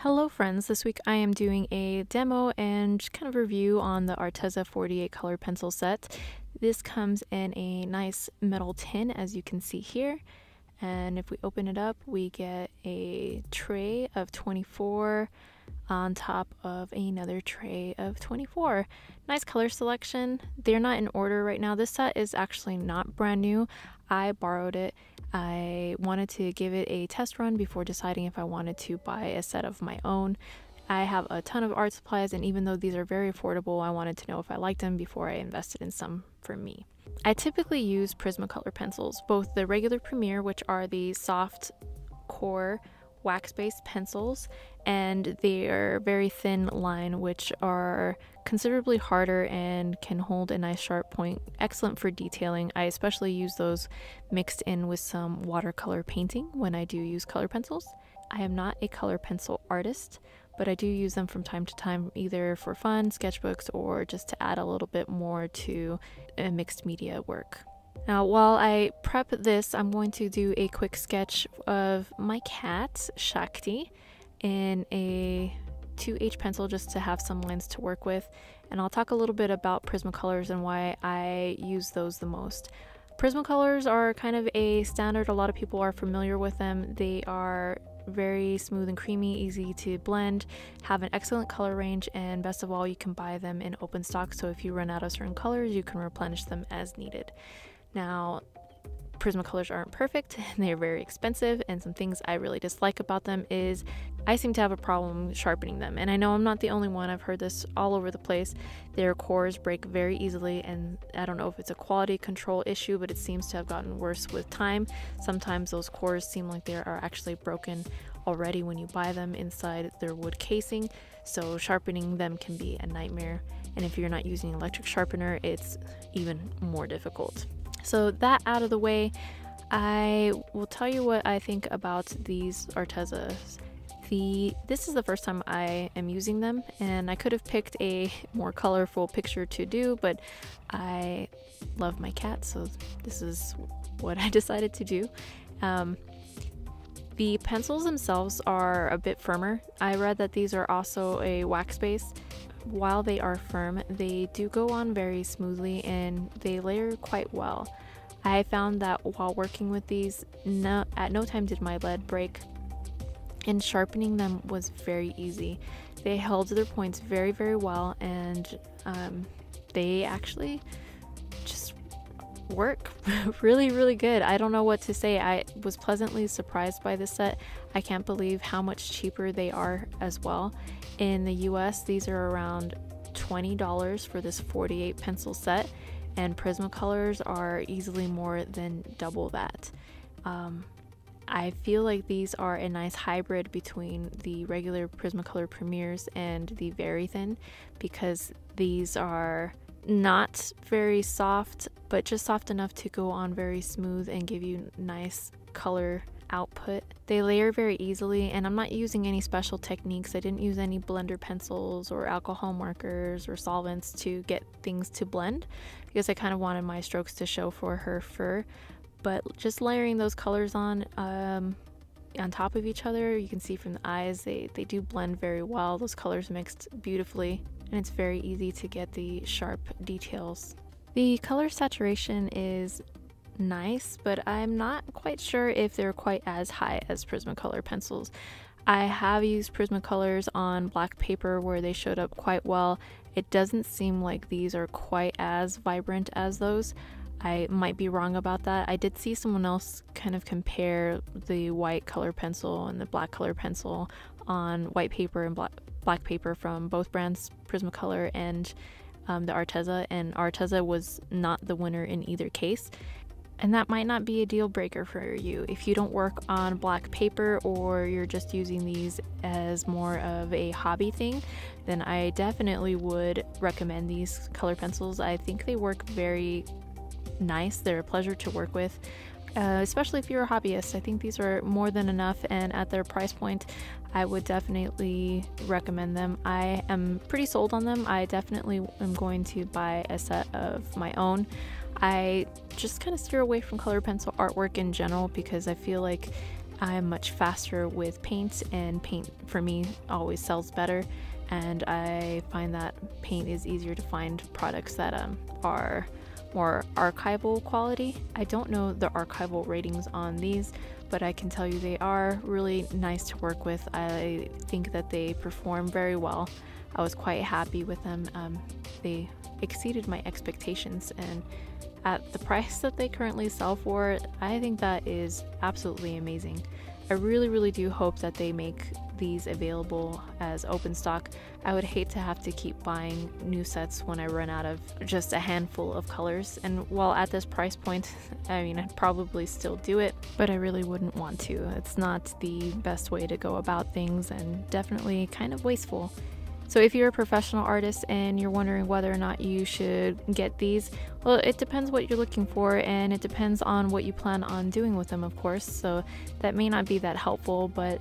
Hello friends, this week I am doing a demo and kind of review on the Arteza 48 color pencil set. This comes in a nice metal tin, as you can see here, and if we open it up we get a tray of 24 on top of another tray of 24. Nice color selection. They're not in order right now. This set is actually not brand new. I borrowed it. I wanted to give it a test run before deciding if I wanted to buy a set of my own. I have a ton of art supplies, and even though these are very affordable, I wanted to know if I liked them before I invested in some for me. I typically use Prismacolor pencils, both the regular Premier, which are the soft core wax-based pencils, and they are very thin line, which are considerably harder and can hold a nice sharp point, excellent for detailing. I especially use those mixed in with some watercolor painting when I do use color pencils. I am not a color pencil artist, but I do use them from time to time, either for fun, sketchbooks, or just to add a little bit more to a mixed media work. Now, while I prep this, I'm going to do a quick sketch of my cat, Shakti, in a 2H pencil just to have some lines to work with. And I'll talk a little bit about Prismacolors and why I use those the most. Prismacolors are kind of a standard. A lot of people are familiar with them. They are very smooth and creamy, easy to blend, have an excellent color range, and best of all, you can buy them in open stock. So if you run out of certain colors, you can replenish them as needed. Now, Prismacolors aren't perfect and they're very expensive, and some things I really dislike about them is I seem to have a problem sharpening them, and I know I'm not the only one. I've heard this all over the place. Their cores break very easily, and I don't know if it's a quality control issue, but it seems to have gotten worse with time. Sometimes those cores seem like they are actually broken already when you buy them inside their wood casing, so sharpening them can be a nightmare, and if you're not using an electric sharpener, it's even more difficult. So that out of the way, I will tell you what I think about these Artezas. This is the first time I am using them, and I could have picked a more colorful picture to do, but I love my cat, so this is what I decided to do. The pencils themselves are a bit firmer. I read that these are also a wax base. While they are firm, they do go on very smoothly and they layer quite well. I found that while working with these, at no time did my lead break, and sharpening them was very easy. They held their points very, very well, and they actually just work really, really good. I don't know what to say. I was pleasantly surprised by this set. I can't believe how much cheaper they are as well. In the US, these are around $20 for this 48 pencil set, and Prismacolors are easily more than double that. I feel like these are a nice hybrid between the regular Prismacolor Premiers and the very thin, because these are not very soft, but just soft enough to go on very smooth and give you nice color output. They layer very easily, and I'm not using any special techniques. I didn't use any blender pencils or alcohol markers or solvents to get things to blend, because I kind of wanted my strokes to show for her fur. But just layering those colors on top of each other, you can see from the eyes, they do blend very well. Those colors mixed beautifully, and it's very easy to get the sharp details. The color saturation is nice, but I'm not quite sure if they're quite as high as Prismacolor pencils. I have used Prismacolors on black paper where they showed up quite well. It doesn't seem like these are quite as vibrant as those. I might be wrong about that. I did see someone else kind of compare the white color pencil and the black color pencil on white paper and black paper from both brands, Prismacolor and the Arteza, and Arteza was not the winner in either case. And that might not be a deal breaker for you. If you don't work on black paper, or you're just using these as more of a hobby thing, then I definitely would recommend these color pencils. I think they work very nice. They're a pleasure to work with, especially if you're a hobbyist. I think these are more than enough, and at their price point, I would definitely recommend them. I am pretty sold on them. I definitely am going to buy a set of my own. I just kind of steer away from color pencil artwork in general because I feel like I'm much faster with paint, and paint for me always sells better, and I find that paint is easier to find products that are more archival quality. I don't know the archival ratings on these, but I can tell you they are really nice to work with. I think that they perform very well. I was quite happy with them. They exceeded my expectations, and at the price that they currently sell for, I think that is absolutely amazing. I really do hope that they make these available as open stock. I would hate to have to keep buying new sets when I run out of just a handful of colors, and while at this price point, I mean, I'd probably still do it, but I really wouldn't want to. It's not the best way to go about things, and definitely kind of wasteful. So if you're a professional artist and you're wondering whether or not you should get these, well, it depends what you're looking for, and it depends on what you plan on doing with them, of course, so that may not be that helpful, but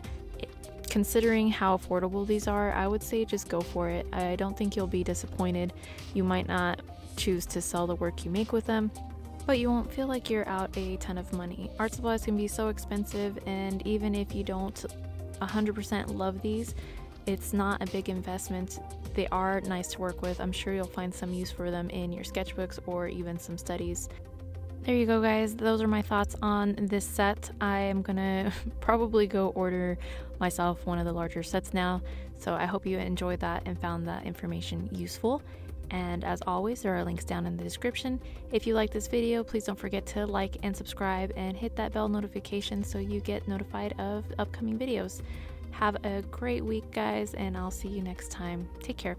considering how affordable these are, I would say just go for it. I don't think you'll be disappointed. You might not choose to sell the work you make with them, but you won't feel like you're out a ton of money. Art supplies can be so expensive, and even if you don't 100% love these, it's not a big investment. They are nice to work with. I'm sure you'll find some use for them in your sketchbooks or even some studies. There you go, guys. Those are my thoughts on this set. I am gonna probably go order myself one of the larger sets now, so I hope you enjoyed that and found that information useful. And as always, there are links down in the description. If you like this video, please don't forget to like and subscribe and hit that bell notification so you get notified of upcoming videos. Have a great week, guys, and I'll see you next time. Take care.